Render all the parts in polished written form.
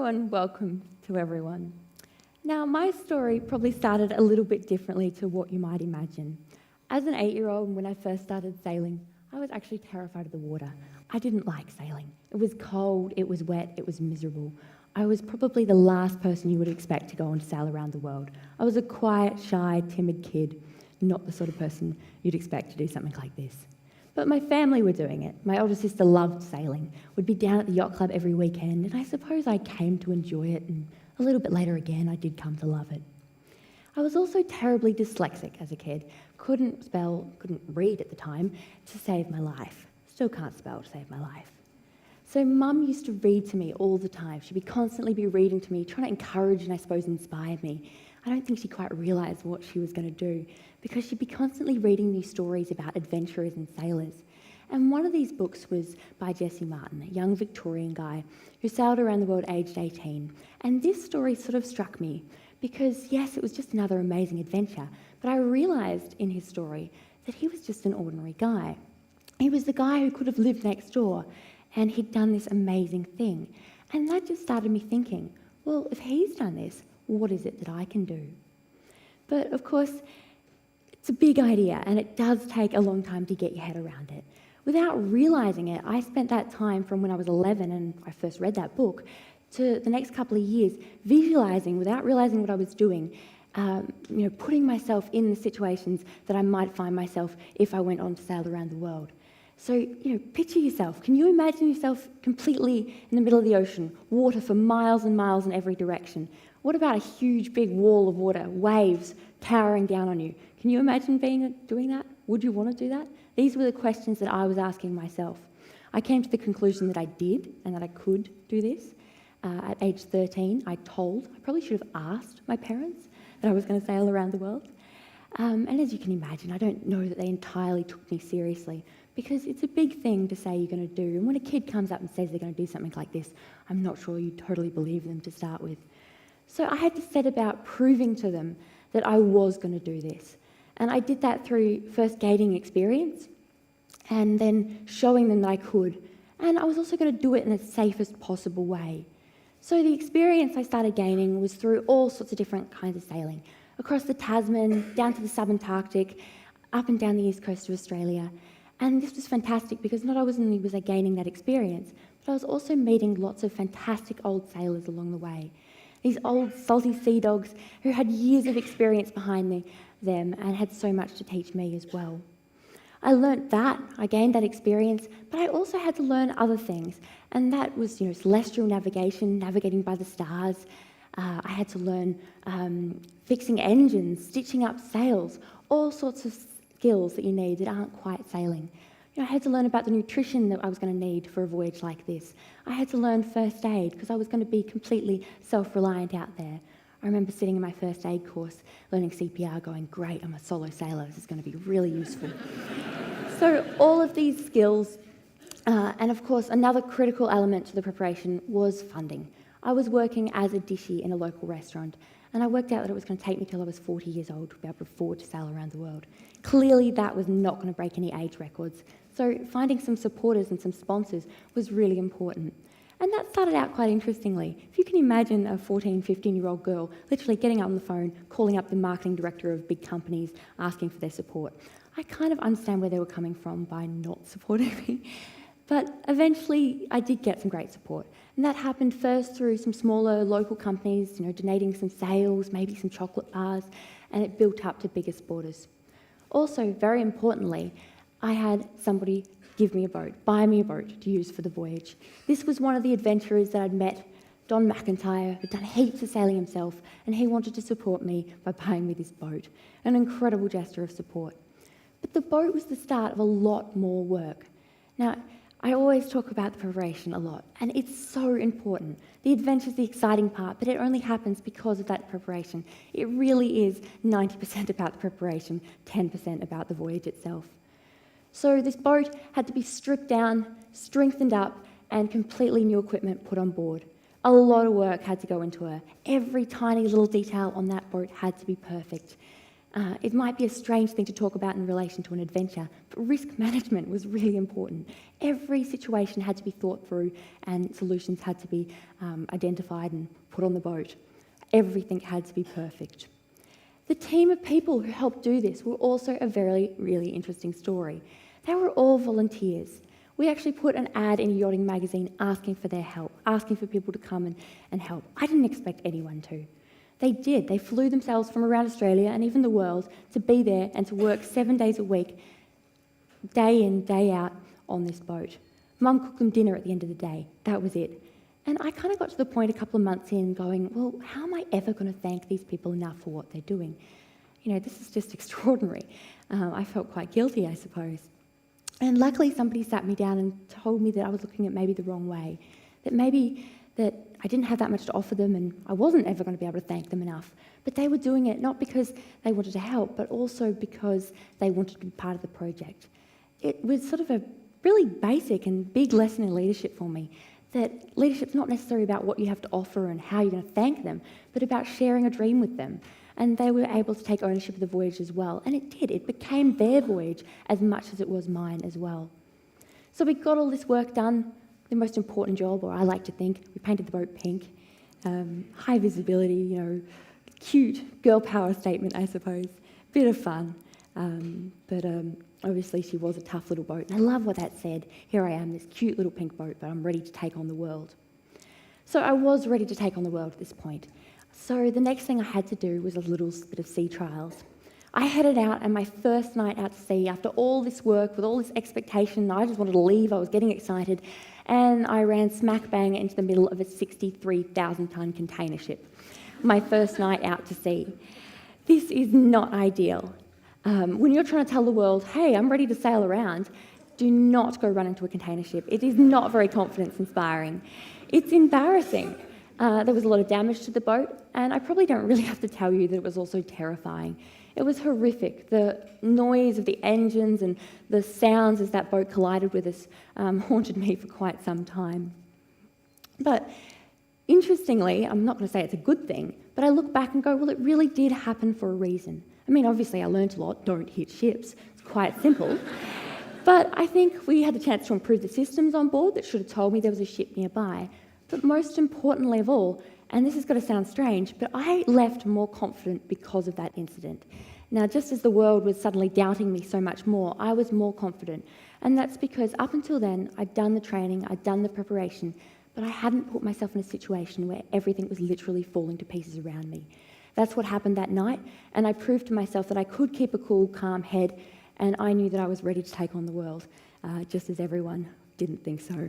and welcome to everyone. Now, my story probably started a little bit differently to what you might imagine. As an 8-year-old, when I first started sailing, I was actually terrified of the water. I didn't like sailing. It was cold, it was wet, it was miserable. I was probably the last person you would expect to go and sail around the world. I was a quiet, shy, timid kid, not the sort of person you'd expect to do something like this. But my family were doing it. My older sister loved sailing, would be down at the yacht club every weekend, and I suppose I came to enjoy it, and a little bit later again, I did come to love it. I was also terribly dyslexic as a kid. Couldn't spell, couldn't read at the time to save my life. Still can't spell to save my life. So Mum used to read to me all the time. She'd constantly be reading to me, trying to encourage and I suppose inspire me. I don't think she quite realised what she was going to do because she'd be constantly reading me stories about adventurers and sailors. And one of these books was by Jesse Martin, a young Victorian guy who sailed around the world aged 18. And this story sort of struck me because, yes, it was just another amazing adventure, but I realised in his story that he was just an ordinary guy. He was the guy who could have lived next door, and he'd done this amazing thing. And that just started me thinking, well, if he's done this, what is it that I can do? But of course, it's a big idea, and it does take a long time to get your head around it. Without realising it, I spent that time from when I was 11 and I first read that book to the next couple of years visualising, without realising what I was doing, putting myself in the situations that I might find myself if I went on to sail around the world. So, picture yourself. Can you imagine yourself completely in the middle of the ocean, water for miles and miles in every direction? What about a huge, big wall of water, waves towering down on you? Can you imagine doing that? Would you want to do that? These were the questions that I was asking myself. I came to the conclusion that I did and that I could do this. At age 13, I probably should have asked my parents that I was going to sail around the world. And as you can imagine, I don't know that they entirely took me seriously because it's a big thing to say you're going to do. And when a kid comes up and says they're going to do something like this, I'm not sure you totally believe them to start with. So I had to set about proving to them that I was going to do this. And I did that through first gaining experience and then showing them that I could. And I was also going to do it in the safest possible way. So the experience I started gaining was through all sorts of different kinds of sailing. Across the Tasman, down to the subantarctic, up and down the east coast of Australia. And this was fantastic because not only was I gaining that experience, but I was also meeting lots of fantastic old sailors along the way. These old salty sea dogs who had years of experience behind them and had so much to teach me as well. I learnt that, I gained that experience, but I also had to learn other things. And that was, celestial navigation, navigating by the stars. I had to learn fixing engines, stitching up sails, all sorts of skills that you need that aren't quite sailing. I had to learn about the nutrition that I was going to need for a voyage like this. I had to learn first aid because I was going to be completely self-reliant out there. I remember sitting in my first aid course, learning CPR, going, great, I'm a solo sailor, this is going to be really useful. So all of these skills, and of course another critical element to the preparation was funding. I was working as a dishie in a local restaurant, and I worked out that it was going to take me till I was 40 years old to be able to afford to sail around the world. Clearly that was not going to break any age records, so finding some supporters and some sponsors was really important. And that started out quite interestingly. If you can imagine a 14, 15-year-old girl literally getting up on the phone, calling up the marketing director of big companies, asking for their support. I kind of understand where they were coming from by not supporting me. But eventually I did get some great support. And that happened first through some smaller local companies, donating some sails, maybe some chocolate bars, and it built up to bigger supporters. Also, very importantly, I had somebody give me a boat, buy me a boat to use for the voyage. This was one of the adventurers that I'd met, Don McIntyre, who'd done heaps of sailing himself, and he wanted to support me by buying me this boat. An incredible gesture of support. But the boat was the start of a lot more work. Now, I always talk about the preparation a lot, and it's so important. The adventure's the exciting part, but it only happens because of that preparation. It really is 90% about the preparation, 10% about the voyage itself. So this boat had to be stripped down, strengthened up, and completely new equipment put on board. A lot of work had to go into her. Every tiny little detail on that boat had to be perfect. It might be a strange thing to talk about in relation to an adventure, but risk management was really important. Every situation had to be thought through and solutions had to be identified and put on the boat. Everything had to be perfect. The team of people who helped do this were also a very, really interesting story. They were all volunteers. We actually put an ad in a yachting magazine asking for their help, asking for people to come and help. I didn't expect anyone to. They did. They flew themselves from around Australia and even the world to be there and to work 7 days a week, day in, day out on this boat. Mum cooked them dinner at the end of the day. That was it. And I kind of got to the point a couple of months in going, well, how am I ever going to thank these people enough for what they're doing? You know, this is just extraordinary. I felt quite guilty, I suppose. And luckily somebody sat me down and told me that I was looking at maybe the wrong way, that maybe that I didn't have that much to offer them and I wasn't ever going to be able to thank them enough. But they were doing it not because they wanted to help, but also because they wanted to be part of the project. It was sort of a really basic and big lesson in leadership for me, that leadership's not necessarily about what you have to offer and how you're going to thank them, but about sharing a dream with them. And they were able to take ownership of the voyage as well. And it did. It became their voyage as much as it was mine as well. So we got all this work done. The most important job, or I like to think, we painted the boat pink. High visibility, you know, cute girl power statement, I suppose. Bit of fun. But obviously she was a tough little boat. And I love what that said. Here I am, this cute little pink boat, but I'm ready to take on the world. So I was ready to take on the world at this point. So the next thing I had to do was a little bit of sea trials. I headed out, and my first night out to sea, after all this work, with all this expectation, I just wanted to leave, I was getting excited, and I ran smack bang into the middle of a 63,000-tonne container ship. My first night out to sea. This is not ideal. When you're trying to tell the world, hey, I'm ready to sail around, do not go run into a container ship. It is not very confidence-inspiring. It's embarrassing. There was a lot of damage to the boat, and I probably don't really have to tell you that it was also terrifying. It was horrific. The noise of the engines and the sounds as that boat collided with us haunted me for quite some time. But interestingly, I'm not going to say it's a good thing, but I look back and go, well, it really did happen for a reason. I mean, obviously I learnt a lot, don't hit ships. It's quite simple. But I think we had the chance to improve the systems on board that should have told me there was a ship nearby. But most importantly of all, and this is going to sound strange, but I left more confident because of that incident. Now, just as the world was suddenly doubting me so much more, I was more confident. And that's because up until then, I'd done the training, I'd done the preparation, but I hadn't put myself in a situation where everything was literally falling to pieces around me. That's what happened that night, and I proved to myself that I could keep a cool, calm head, and I knew that I was ready to take on the world, just as everyone didn't think so.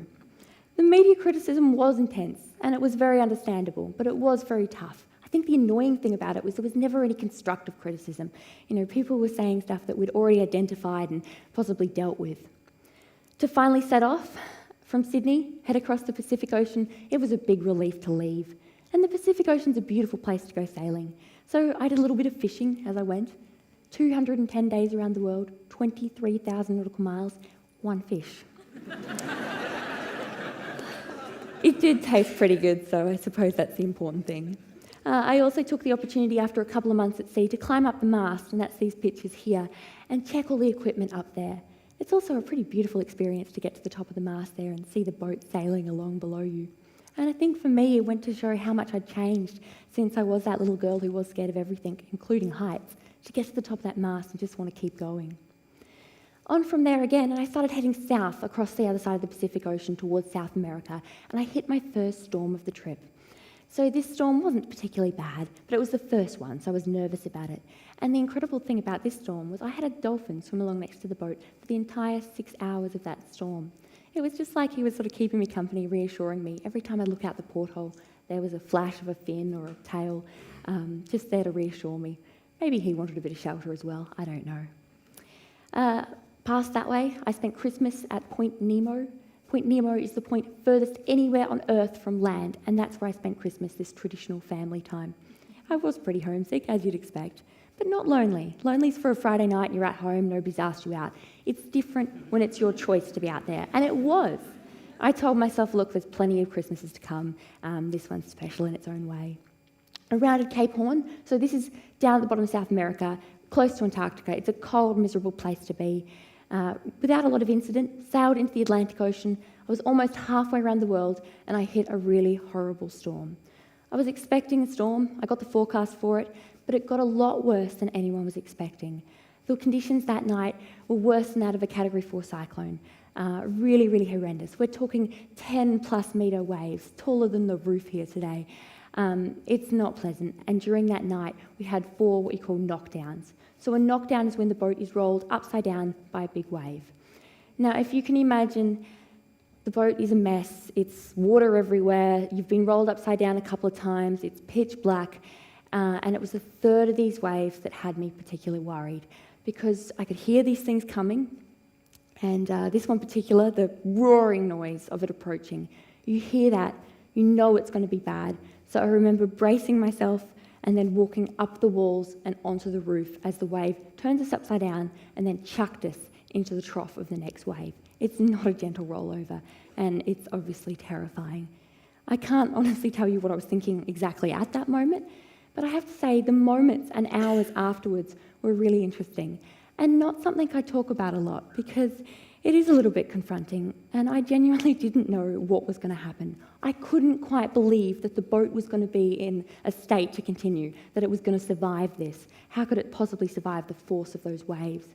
The media criticism was intense, and it was very understandable, but it was very tough. I think the annoying thing about it was there was never any constructive criticism. You know, people were saying stuff that we'd already identified and possibly dealt with. To finally set off from Sydney, head across the Pacific Ocean, it was a big relief to leave. And the Pacific Ocean's a beautiful place to go sailing. So I did a little bit of fishing as I went. 210 days around the world, 23,000 nautical miles, one fish. It did taste pretty good, so I suppose that's the important thing. I also took the opportunity after a couple of months at sea to climb up the mast, and that's these pictures here, and check all the equipment up there. It's also a pretty beautiful experience to get to the top of the mast there and see the boat sailing along below you. And I think for me, it went to show how much I'd changed since I was that little girl who was scared of everything, including heights, to get to the top of that mast and just want to keep going. On from there again, and I started heading south across the other side of the Pacific Ocean towards South America, and I hit my first storm of the trip. So this storm wasn't particularly bad, but it was the first one, so I was nervous about it. And the incredible thing about this storm was I had a dolphin swim along next to the boat for the entire 6 hours of that storm. It was just like he was sort of keeping me company, reassuring me. Every time I'd look out the porthole, there was a flash of a fin or a tail, just there to reassure me. Maybe he wanted a bit of shelter as well, I don't know. Past that way, I spent Christmas at Point Nemo. Point Nemo is the point furthest anywhere on Earth from land, and that's where I spent Christmas, this traditional family time. I was pretty homesick, as you'd expect, but not lonely. Lonely's for a Friday night and you're at home, nobody's asked you out. It's different when it's your choice to be out there, and it was. I told myself, look, there's plenty of Christmases to come. This one's special in its own way. I rounded Cape Horn, so this is down at the bottom of South America, close to Antarctica. It's a cold, miserable place to be. Without a lot of incident, sailed into the Atlantic Ocean. I was almost halfway around the world, and I hit a really horrible storm. I was expecting a storm. I got the forecast for it, but it got a lot worse than anyone was expecting. The conditions that night were worse than that of a Category 4 cyclone. Really, really horrendous. We're talking 10+ metre waves, taller than the roof here today. It's not pleasant. And during that night, we had 4 what you call knockdowns. So a knockdown is when the boat is rolled upside down by a big wave. Now, if you can imagine, the boat is a mess. It's water everywhere. You've been rolled upside down a couple of times. It's pitch black. And it was a third of these waves that had me particularly worried, because I could hear these things coming. And this one particular, the roaring noise of it approaching. You hear that, you know it's going to be bad. So I remember bracing myself and then walking up the walls and onto the roof as the wave turned us upside down and then chucked us into the trough of the next wave. It's not a gentle rollover, and it's obviously terrifying. I can't honestly tell you what I was thinking exactly at that moment, but I have to say the moments and hours afterwards were really interesting, and not something I talk about a lot because it is a little bit confronting, and I genuinely didn't know what was going to happen. I couldn't quite believe that the boat was going to be in a state to continue, that it was going to survive this. How could it possibly survive the force of those waves?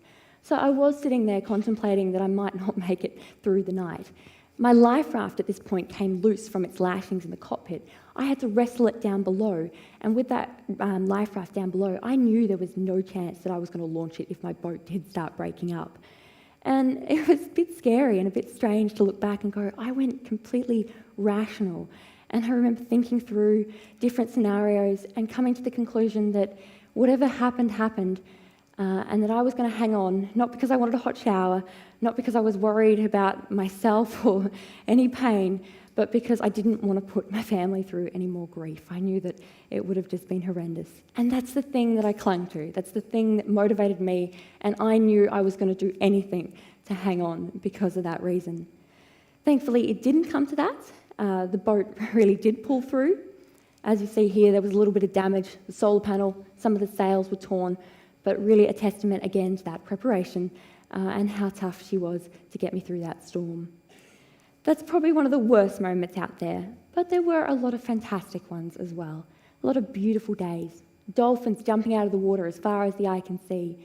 So I was sitting there contemplating that I might not make it through the night. My life raft at this point came loose from its lashings in the cockpit. I had to wrestle it down below, and with that life raft down below, I knew there was no chance that I was going to launch it if my boat did start breaking up. And it was a bit scary and a bit strange to look back and go, I went completely rational. And I remember thinking through different scenarios and coming to the conclusion that whatever happened, happened, and that I was going to hang on, not because I wanted a hot shower, not because I was worried about myself or any pain, but because I didn't want to put my family through any more grief. I knew that it would have just been horrendous. And that's the thing that I clung to. That's the thing that motivated me, and I knew I was going to do anything to hang on because of that reason. Thankfully, it didn't come to that. The boat really did pull through. As you see here, there was a little bit of damage. The solar panel, some of the sails were torn, but really a testament again to that preparation and how tough she was to get me through that storm. That's probably one of the worst moments out there, but there were a lot of fantastic ones as well. A lot of beautiful days. Dolphins jumping out of the water as far as the eye can see.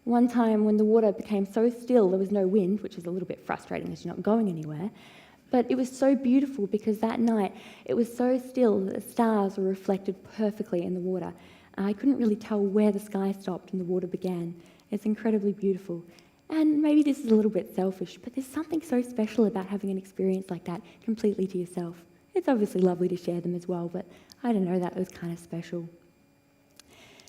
One time when the water became so still, there was no wind, which is a little bit frustrating as you're not going anywhere, but it was so beautiful because that night it was so still that the stars were reflected perfectly in the water. I couldn't really tell where the sky stopped and the water began. It's incredibly beautiful. And maybe this is a little bit selfish, but there's something so special about having an experience like that completely to yourself. It's obviously lovely to share them as well, but I don't know, that was kind of special.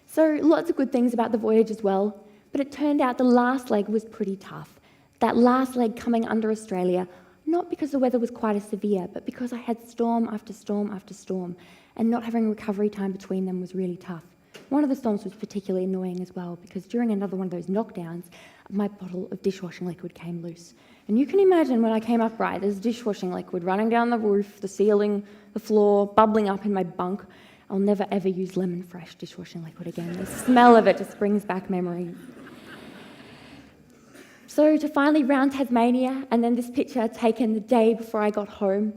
So lots of good things about the voyage as well, but it turned out the last leg was pretty tough. That last leg coming under Australia, not because the weather was quite as severe, but because I had storm after storm after storm, and not having recovery time between them was really tough. One of the storms was particularly annoying as well, because during another one of those knockdowns, my bottle of dishwashing liquid came loose. And you can imagine when I came upright, there's dishwashing liquid running down the roof, the ceiling, the floor, bubbling up in my bunk. I'll never ever use lemon fresh dishwashing liquid again. The smell of it just brings back memories. So to finally round Tasmania, and then this picture taken the day before I got home.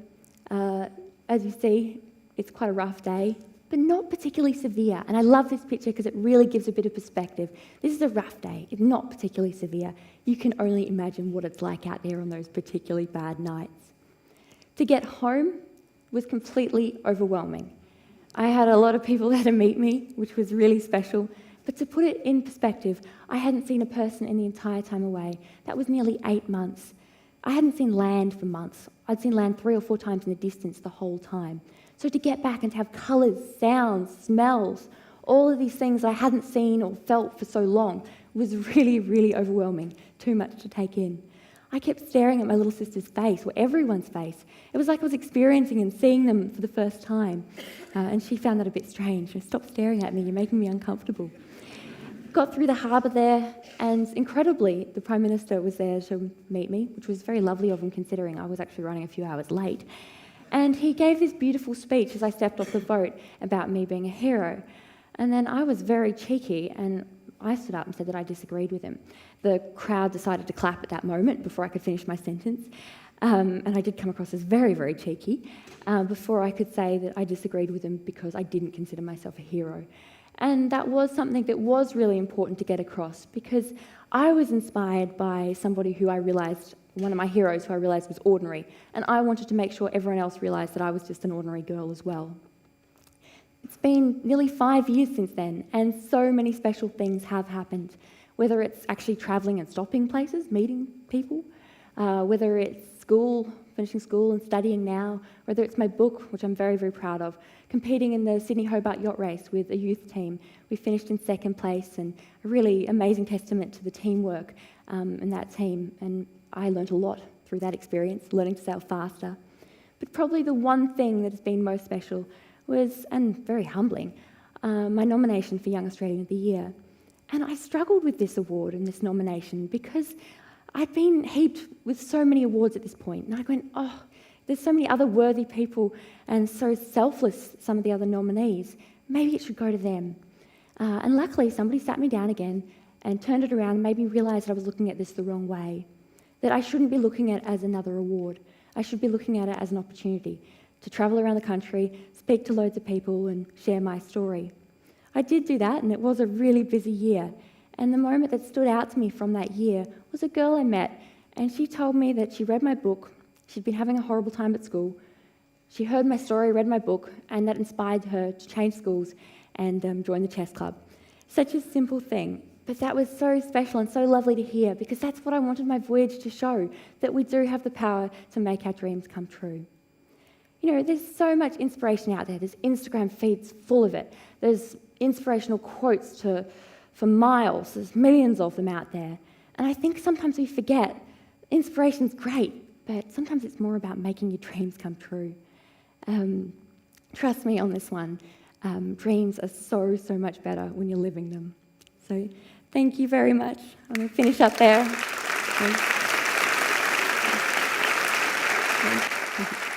As you see, it's quite a rough day, but not particularly severe. And I love this picture because it really gives a bit of perspective. This is a rough day. It's not particularly severe. You can only imagine what it's like out there on those particularly bad nights. To get home was completely overwhelming. I had a lot of people there to meet me, which was really special. But to put it in perspective, I hadn't seen a person in the entire time away. That was nearly 8 months. I hadn't seen land for months. I'd seen land 3 or 4 times in the distance the whole time. So to get back and to have colours, sounds, smells, all of these things I hadn't seen or felt for so long was really, really overwhelming. Too much to take in. I kept staring at my little sister's face, or everyone's face. It was like I was experiencing and seeing them for the first time. And she found that a bit strange. Stop staring at me, you're making me uncomfortable. Got through the harbour there, and incredibly, the Prime Minister was there to meet me, which was very lovely of him considering I was actually running a few hours late. And he gave this beautiful speech as I stepped off the boat about me being a hero. And then I was very cheeky, and I stood up and said that I disagreed with him. The crowd decided to clap at that moment before I could finish my sentence. And I did come across as very, very cheeky before I could say that I disagreed with him because I didn't consider myself a hero. And that was something that was really important to get across because I was inspired by somebody who I realised, one of my heroes who I realised was ordinary, and I wanted to make sure everyone else realised that I was just an ordinary girl as well. It's been nearly 5 years since then, and so many special things have happened, whether it's actually travelling and stopping places, meeting people, whether it's finishing school and studying now, whether it's my book, which I'm very, very proud of, competing in the Sydney Hobart Yacht Race with a youth team. We finished in second place, and a really amazing testament to the teamwork in that team. And I learnt a lot through that experience, learning to sail faster. But probably the one thing that has been most special was, and very humbling, my nomination for Young Australian of the Year. And I struggled with this award and this nomination because I'd been heaped with so many awards at this point, and I went, oh, there's so many other worthy people and so selfless, some of the other nominees. Maybe it should go to them. And luckily, somebody sat me down again and turned it around and made me realise that I was looking at this the wrong way, that I shouldn't be looking at it as another award. I should be looking at it as an opportunity to travel around the country, speak to loads of people and share my story. I did do that, and it was a really busy year. And the moment that stood out to me from that year was a girl I met, and she told me that she read my book, she'd been having a horrible time at school, she heard my story, read my book, and that inspired her to change schools and join the chess club. Such a simple thing, but that was so special and so lovely to hear because that's what I wanted my voyage to show, that we do have the power to make our dreams come true. You know, there's so much inspiration out there. There's Instagram feeds full of it. There's inspirational quotes for miles. There's millions of them out there. And I think sometimes we forget inspiration's great, but sometimes it's more about making your dreams come true. Trust me on this one. Dreams are so, so much better when you're living them. So thank you very much. I'm going to finish up there. Thank you.